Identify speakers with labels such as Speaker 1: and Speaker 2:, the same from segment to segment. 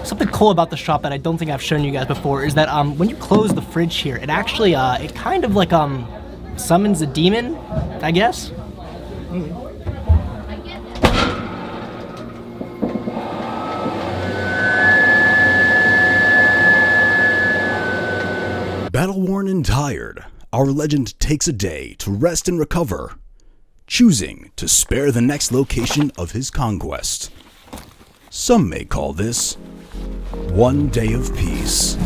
Speaker 1: Something cool about the shop that I don't think I've shown you guys before is that when you close the fridge here, it actually it kind of like summons a demon, I guess.
Speaker 2: Battle-worn and tired, our legend takes a day to rest and recover, choosing to spare the next location of his conquest. Some may call this one day of peace.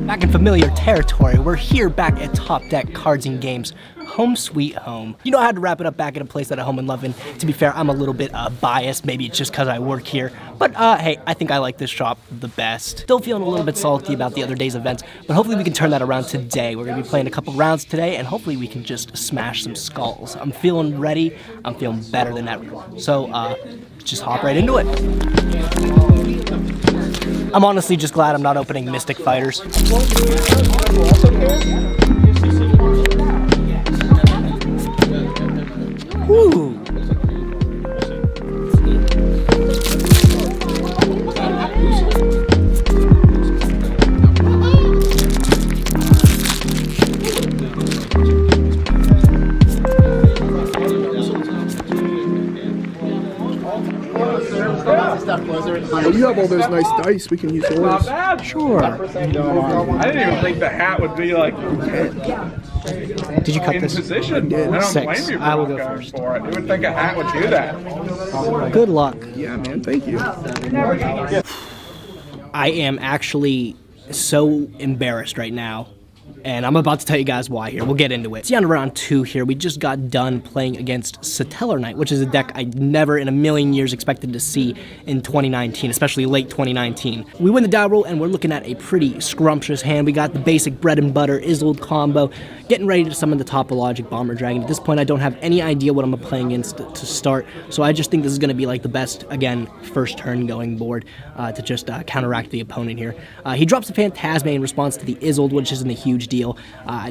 Speaker 1: Back in familiar territory, we're here back at Top Deck Cards and Games, home sweet home. You know, I had to wrap it up back in a place that I home and love, and to be fair, I'm a little bit biased, maybe it's just because I work here, but hey, I think I like this shop the best. Still feeling a little bit salty about the other day's events, but hopefully we can turn that around today. We're going to be playing a couple rounds today, and hopefully we can just smash some skulls. I'm feeling ready, I'm feeling better than ever, so just hop right into it. I'm honestly just glad I'm not opening Mystic Fighters. Woo!
Speaker 3: Well, you have all those nice dice. We can use those.
Speaker 4: Not bad.
Speaker 1: Sure.
Speaker 4: I didn't even think the hat would be like
Speaker 1: Did you cut
Speaker 4: in
Speaker 1: this?
Speaker 4: position. I don't
Speaker 1: 6.
Speaker 4: blame you for
Speaker 1: I will
Speaker 4: not
Speaker 1: go
Speaker 4: going
Speaker 1: first.
Speaker 4: for it. You would think a hat would do that.
Speaker 1: Good luck.
Speaker 3: Yeah, man. Thank you.
Speaker 1: I am actually so embarrassed right now, and I'm about to tell you guys why here. We'll get into it. It's down to round 2 here. We just got done playing against Satellar Knight, which is a deck I never in a million years expected to see in 2019, especially late 2019. We win the die roll, and we're looking at a pretty scrumptious hand. We got the basic bread and butter Isolde combo, getting ready to summon the Topologic Bomber Dragon. At this point, I don't have any idea what I'm playing against to start, so I just think this is going to be like the best, again, first turn going board to just counteract the opponent here. He drops a Phantasme in response to the Isolde, which isn't a huge deal.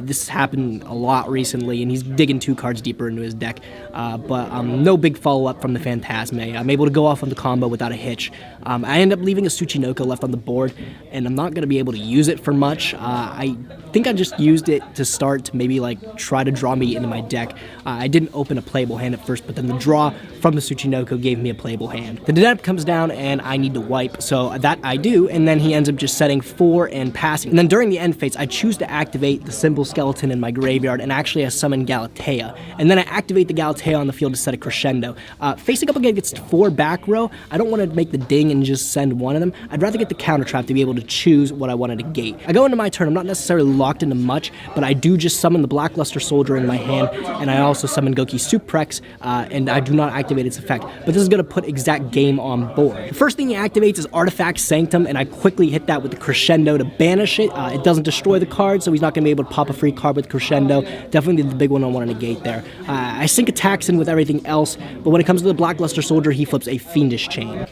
Speaker 1: This happened a lot recently, and he's digging 2 cards deeper into his deck, but no big follow-up from the Phantasme. I'm able to go off on the combo without a hitch. I end up leaving a Tsuchinoko left on the board, and I'm not going to be able to use it for much. I think I just used it to start to maybe like try to draw me into my deck. I didn't open a playable hand at first, but then the draw from the Tsuchinoko gave me a playable hand. The Deneb comes down, and I need to wipe, so that I do, and then he ends up just setting 4 and passing. And then during the end phase, I choose to activate the Symbol Skeleton in my graveyard, and actually I summon Galatea. And then I activate the Galatea on the field to set a Crescendo. Facing up against 4 back row, I don't want to make the ding and just send one of them. I'd rather get the counter trap to be able to choose what I wanted to gate. I go into my turn, I'm not necessarily locked into much, but I do just summon the Blackluster Soldier in my hand, and I also summon Goki Suprex, and I do not activate its effect. But this is going to put exact game on board. The first thing he activates is Artifact Sanctum, and I quickly hit that with the Crescendo to banish it. It doesn't destroy the card, so he's not going to be able to pop a free card with Crescendo. Definitely the big one I want to negate there. I sync attacks in with everything else, but when it comes to the Blackluster Soldier, he flips a Fiendish Chain.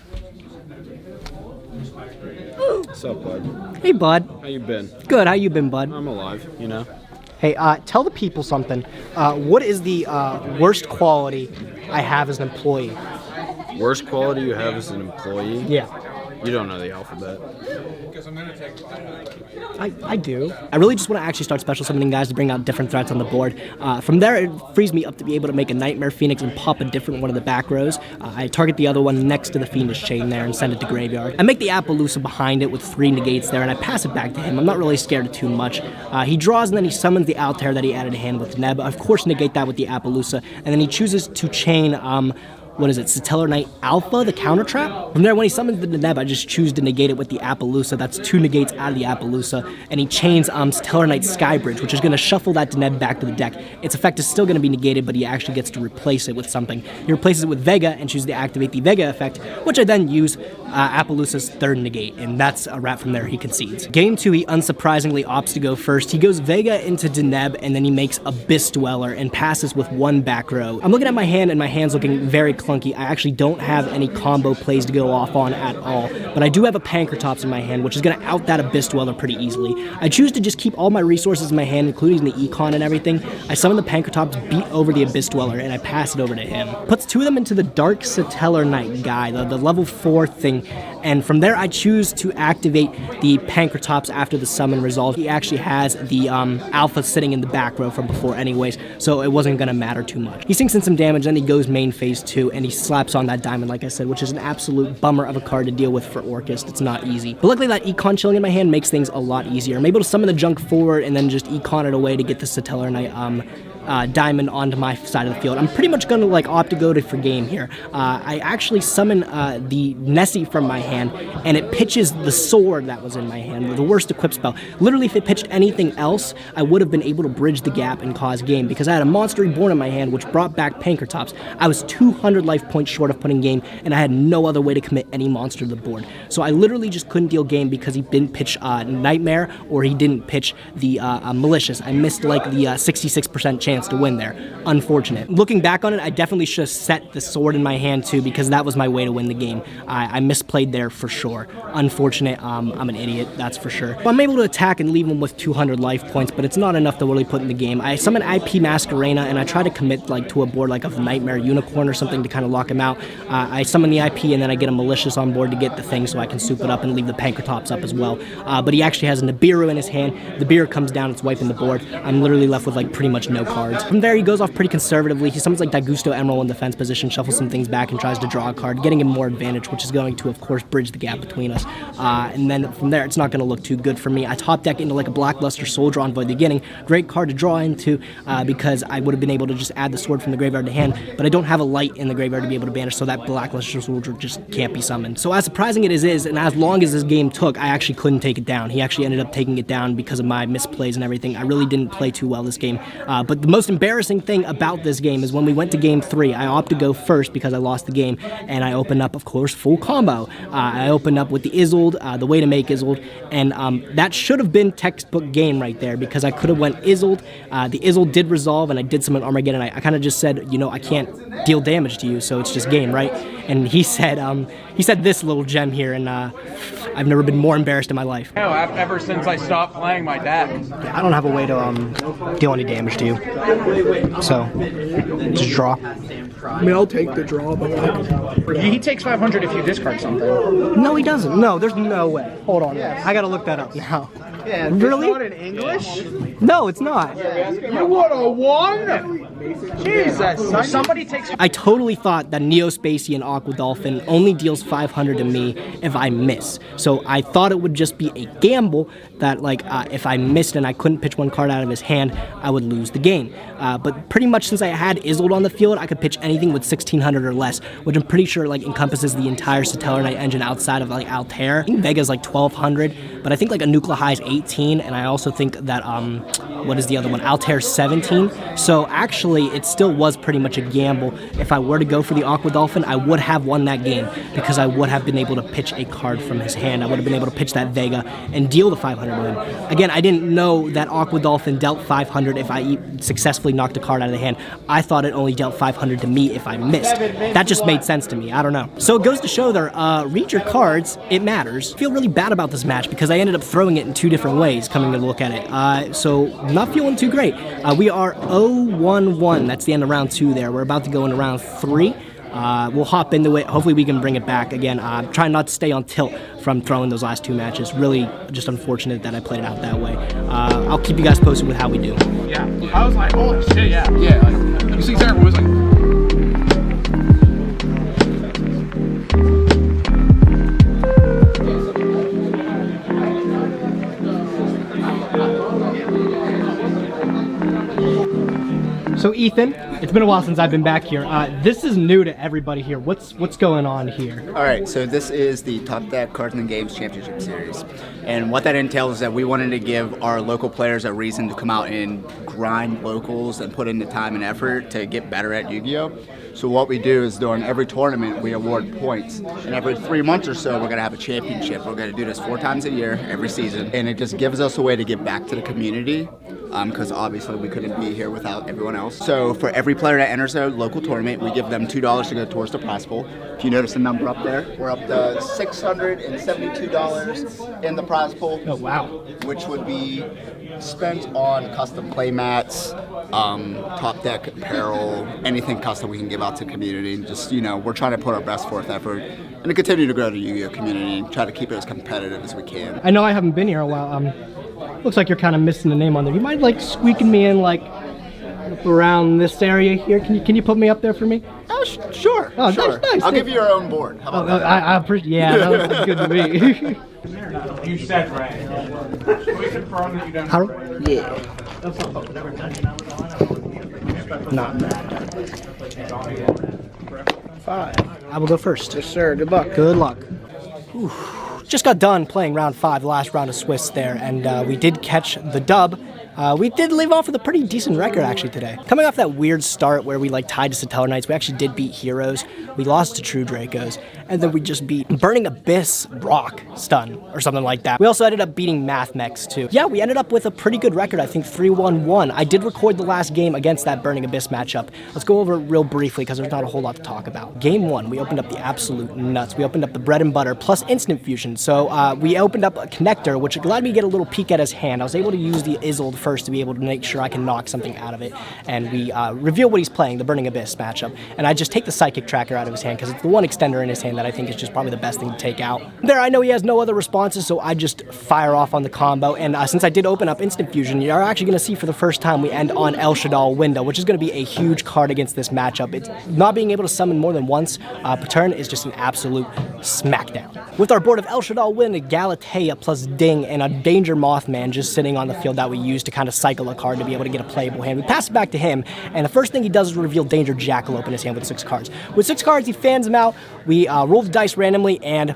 Speaker 5: What's up, bud?
Speaker 1: Hey, bud.
Speaker 5: How you been?
Speaker 1: Good. How you been, bud?
Speaker 5: I'm alive, you know?
Speaker 1: Hey, tell the people something. What is the worst quality I have as an employee?
Speaker 5: Worst quality you have as an employee?
Speaker 1: Yeah.
Speaker 5: You don't know the alphabet.
Speaker 1: I do. I really just want to actually start special summoning guys to bring out different threats on the board. From there, it frees me up to be able to make a Nightmare Phoenix and pop a different one of the back rows. I target the other one next to the Fiendish Chain there and send it to graveyard. I make the Appaloosa behind it with 3 negates there, and I pass it back to him. I'm not really scared of too much. He draws, and then he summons the Altair that he added to hand with Neb. Of course, negate that with the Appaloosa, and then he chooses to chain what is it, Satellar Knight Alpha, the counter trap. From there, when he summons the Deneb, I just choose to negate it with the Appaloosa. That's 2 negates out of the Appaloosa, and he chains Satellar Knight Skybridge, which is going to shuffle that Deneb back to the deck. Its effect is still going to be negated, but he actually gets to replace it with something. He replaces it with Vega and chooses to activate the Vega effect, which I then use Appaloosa's 3rd negate, and that's a wrap from there. He concedes. Game 2, he unsurprisingly opts to go first. He goes Vega into Deneb, and then he makes Abyss Dweller and passes with 1 back row. I'm looking at my hand, and my hand's looking very clunky. I actually don't have any combo plays to go off on at all, but I do have a Pankratops in my hand, which is going to out that Abyss Dweller pretty easily. I choose to just keep all my resources in my hand, including the Econ and everything. I summon the Pankratops, beat over the Abyss Dweller, and I pass it over to him. Puts 2 of them into the Dark Satellar Knight guy, the level 4 thing, and from there I choose to activate the Pankratops after the summon resolves. He actually has the Alpha sitting in the back row from before anyways, so it wasn't going to matter too much. He sinks in some damage, then he goes main phase 2, and he slaps on that Diamond, like I said, which is an absolute bummer of a card to deal with for Orcust. It's not easy. But luckily that Econ chilling in my hand makes things a lot easier. I'm able to summon the junk forward and then just Econ it away to get the Satellar Knight Diamond onto my side of the field. I'm pretty much going to like opt to go to for game here. I actually summon the Nessie from my hand, and it pitches the sword that was in my hand, the worst equipped spell. Literally, if it pitched anything else, I would have been able to bridge the gap and cause game, because I had a Monster Reborn in my hand, which brought back Pankratops. I was 200 life points short of putting game, and I had no other way to commit any monster to the board. So I literally just couldn't deal game because he didn't pitch Nightmare, or he didn't pitch the Malicious. I missed like the 66% chance to win there. Unfortunate. Looking back on it, I definitely should have set the sword in my hand too, because that was my way to win the game. I misplayed there for sure. Unfortunate. I'm an idiot, that's for sure. I'm able to attack and leave him with 200 life points, but it's not enough to really put in the game. I summon IP Masquerena, and I try to commit like to a board like of Nightmare Unicorn or something to kind of lock him out. I summon the IP, and then I get a Malicious on board to get the thing so I can soup it up and leave the Pankratops up as well. But he actually has a Nibiru in his hand. The Nibiru comes down, it's wiping the board. I'm literally left with like pretty much no cards. From there, he goes off pretty conservatively. He summons like Daigusto Emerald in defense position, shuffles some things back, and tries to draw a card, getting him more advantage, which is going to, of course, bridge the gap between us. And then from there, it's not going to look too good for me. I top deck into like a Blackluster Soldier on Void the Beginning. Great card to draw into because I would have been able to just add the sword from the graveyard to hand, but I don't have a light in the graveyard to be able to banish, so that Blackluster Soldier just can't be summoned. So as surprising it is, and as long as this game took, I actually couldn't take it down. He actually ended up taking it down because of my misplays and everything. I really didn't play too well this game. But the most embarrassing thing about this game is when we went to game 3, I opted to go first because I lost the game, and I opened up, of course, full combo. I opened up with the Isolde, the way to make Isolde, and that should have been textbook game right there, because I could have went Isolde. The Isolde did resolve, and I did summon Armageddon. I kind of just said, you know, I can't deal damage to you, so it's just game, right? And he said this little gem here, and I've never been more embarrassed in my life.
Speaker 4: No, ever since I stopped playing my deck.
Speaker 1: I don't have a way to deal any damage to you, so just draw.
Speaker 3: I mean, I'll take the draw, but like...
Speaker 4: He takes 500 if you discard something.
Speaker 1: No, he doesn't. No, there's no way. Hold on. I gotta look that up now.
Speaker 6: Yeah,
Speaker 1: really?
Speaker 6: It's not in English?
Speaker 1: No, it's not.
Speaker 4: You would have won! Jesus, somebody takes...
Speaker 1: I totally thought that Neospacey and Aqua Dolphin only deals 500 to me if I miss. So I thought it would just be a gamble that, like, if I missed and I couldn't pitch one card out of his hand, I would lose the game. But pretty much since I had Isolde on the field, I could pitch anything with 1600 or less, which I'm pretty sure, like, encompasses the entire Satellar Knight engine outside of, like, Altair. I think Vega's, like, 1200, but I think, like, a Nuclear High is 18, and I also think that, what is the other one? Altair's 17. So actually, it still was pretty much a gamble. If I were to go for the Aqua Dolphin, I would have won that game because I would have been able to pitch a card from his hand. I would have been able to pitch that Vega and deal the 500 win. Again, I didn't know that Aqua Dolphin dealt 500 if I successfully knocked a card out of the hand. I thought it only dealt 500 to me if I missed. That just made sense to me. I don't know. So it goes to show there, read your cards. It matters. I feel really bad about this match because I ended up throwing it in 2 different ways coming to look at it. So not feeling too great. We are 0-1-1. That's the end of round 2 there. We're about to go into round 3. We'll hop into it. Hopefully we can bring it back again. Trying not to stay on tilt from throwing those last 2 matches. Really just unfortunate that I played it out that way. I'll keep you guys posted with how we do.
Speaker 4: Yeah, I was like, holy shit, yeah. Yeah, like, you see Sarah was like...
Speaker 1: So Ethan, it's been a while since I've been back here. This is new to everybody here. What's going on here?
Speaker 6: All right, so this is the Top Deck Cards and Games Championship Series. And what that entails is that we wanted to give our local players a reason to come out and grind locals and put in the time and effort to get better at Yu-Gi-Oh! So what we do is during every tournament, we award points. And every 3 months or so, we're going to have a championship. We're going to do this 4 times a year, every season. And it just gives us a way to give back to the community, because obviously we couldn't be here without everyone else. So for every player that enters a local tournament, we give them $2 to go towards the prize pool. If you notice the number up there, we're up to $672 in the prize pool.
Speaker 1: Oh, wow.
Speaker 6: Which would be spent on custom play mats, Top Deck apparel, anything custom we can give out to the community. Just, we're trying to put our best forth effort and to continue to grow the Yu-Gi-Oh! Community and try to keep it as competitive as we can.
Speaker 1: I know I haven't been here a while. Looks like you're kind of missing the name on there. You mind like squeaking me in like around this area here? Can you put me up there for me?
Speaker 6: Oh, sure.
Speaker 1: Oh,
Speaker 6: sure.
Speaker 1: Nice.
Speaker 6: I'll give you your own board. How about that?
Speaker 1: I appreciate. Yeah, that's good to me.
Speaker 4: You said right. We confirm that you don't.
Speaker 1: Harold?
Speaker 3: Yeah.
Speaker 1: Not bad. 5. I will go first.
Speaker 3: Yes, sir. Good luck.
Speaker 1: Good luck. Ooh. Just got done playing round 5, the last round of Swiss there, and we did catch the dub. We did leave off with a pretty decent record actually today. Coming off that weird start where we tied to Satellar Knights, we actually did beat Heroes. We lost to True Dracos, and then we just beat Burning Abyss Rock Stun or something like that. We also ended up beating Math Mechs too. Yeah, we ended up with a pretty good record, I think 3-1-1. I did record the last game against that Burning Abyss matchup. Let's go over it real briefly because there's not a whole lot to talk about. Game 1, we opened up the absolute nuts. We opened up the bread and butter plus instant fusion. So we opened up a connector, which allowed me to get a little peek at his hand. I was able to use the Isolde first to be able to make sure I can knock something out of it. And we reveal what he's playing, the Burning Abyss matchup. And I just take the Psychic Tracker out of his hand because it's the one extender in his hand that I think is just probably the best thing to take out. There, I know he has no other responses, so I just fire off on the combo. And since I did open up instant fusion, you're actually going to see for the first time we end on El Shadal Window, which is going to be a huge card against this matchup. It's not being able to summon more than once per turn is just an absolute smackdown. With our board of El Shadal Window, Galatea plus Ding, and a Danger Mothman just sitting on the field that we use to kind of cycle a card to be able to get a playable hand. We pass it back to him, and the first thing he does is reveal Danger Jackalope in his hand with 6 cards. With 6 cards, he fans them out. We roll the dice randomly, and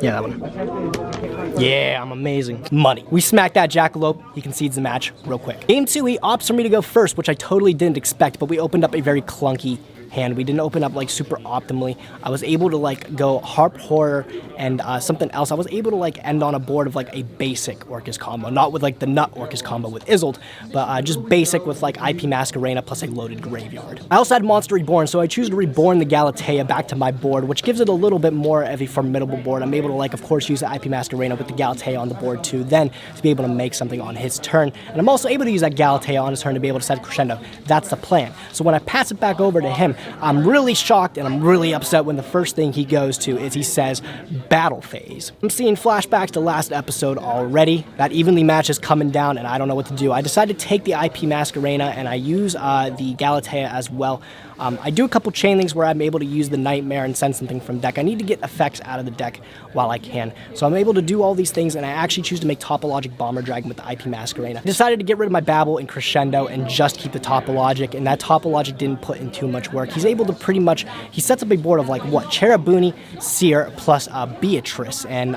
Speaker 1: yeah, that one. Yeah, I'm amazing. Money. We smack that Jackalope. He concedes the match real quick. Game 2, he opts for me to go first, which I totally didn't expect, but we opened up a very clunky hand. We didn't open up super optimally. I was able to go Harp Horror and something else. I was able to end on a board of a basic Orcus combo, not with the Nut Orcus combo with Isolde, but just basic with IP Masquerena plus a loaded graveyard. I also had Monster Reborn, so I choose to reborn the Galatea back to my board, which gives it a little bit more of a formidable board. I'm able to of course use the IP Masquerena with the Galatea on the board too, then to be able to make something on his turn. And I'm also able to use that Galatea on his turn to be able to set Crescendo. That's the plan. So when I pass it back over to him, I'm really shocked and I'm really upset when the first thing he goes to is he says battle phase. I'm seeing flashbacks to last episode already. That evenly match is coming down and I don't know what to do. I decided to take the IP Masquerena and I use the Galatea as well. I do a couple chain links where I'm able to use the Nightmare and send something from deck. I need to get effects out of the deck while I can. So I'm able to do all these things, and I actually choose to make Topologic Bomber Dragon with the IP Masquerena. I decided to get rid of my Babel and Crescendo and just keep the Topologic, and that Topologic didn't put in too much work. He's able to pretty much, he sets up a board of Cherubuni, Seer, plus Beatrice, and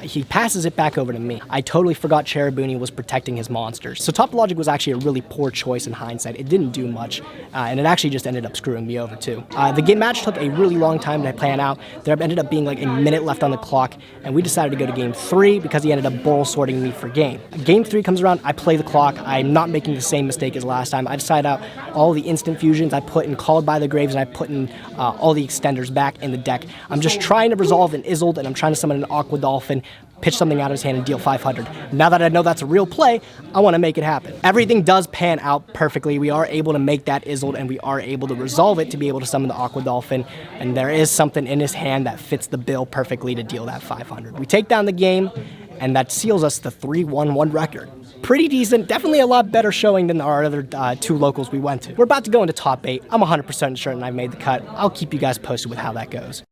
Speaker 1: he passes it back over to me. I totally forgot Cherubuni was protecting his monsters. So Topologic was actually a really poor choice in hindsight. It didn't do much, and it actually just ended up screwing me over too. The game match took a really long time to plan out. There ended up being a minute left on the clock, and we decided to go to game 3 because he ended up bowl sorting me for game. Game 3 comes around, I play the clock. I'm not making the same mistake as last time. I decided out all the instant fusions. I put in Called by the Graves, and I put in all the extenders back in the deck. I'm just trying to resolve an Isolde, and I'm trying to summon an Aqua Dolphin, pitch something out of his hand and deal 500. Now that I know that's a real play, I want to make it happen. Everything does pan out perfectly. We are able to make that Isolde and we are able to resolve it to be able to summon the Aqua Dolphin, and there is something in his hand that fits the bill perfectly to deal that 500. We take down the game, and that seals us the 3-1-1 record. Pretty decent, definitely a lot better showing than our other 2 locals we went to. We're about to go into top 8. I'm 100% certain I made the cut. I'll keep you guys posted with how that goes.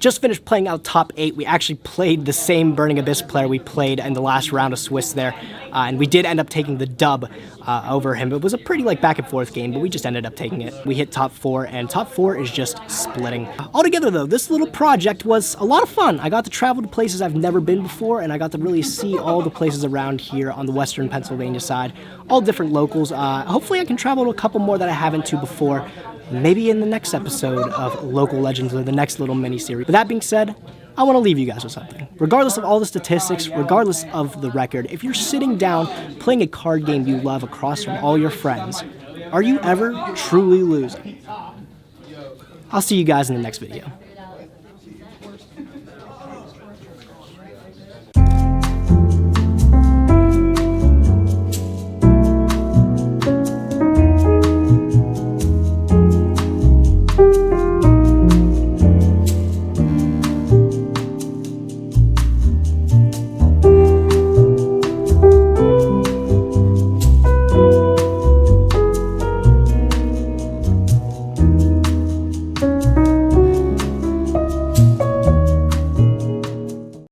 Speaker 1: Just finished playing out top 8. We actually played the same Burning Abyss player we played in the last round of Swiss there, and we did end up taking the dub over him. It was a pretty back and forth game, but we just ended up taking it. We hit top 4, and top 4 is just splitting. Altogether though, this little project was a lot of fun. I got to travel to places I've never been before, and I got to really see all the places around here on the western Pennsylvania side, all different locals. Hopefully I can travel to a couple more that I haven't to before. Maybe in the next episode of Local Legends or the next little mini-series. With that being said, I want to leave you guys with something. Regardless of all the statistics, regardless of the record, if you're sitting down playing a card game you love across from all your friends, are you ever truly losing? I'll see you guys in the next video.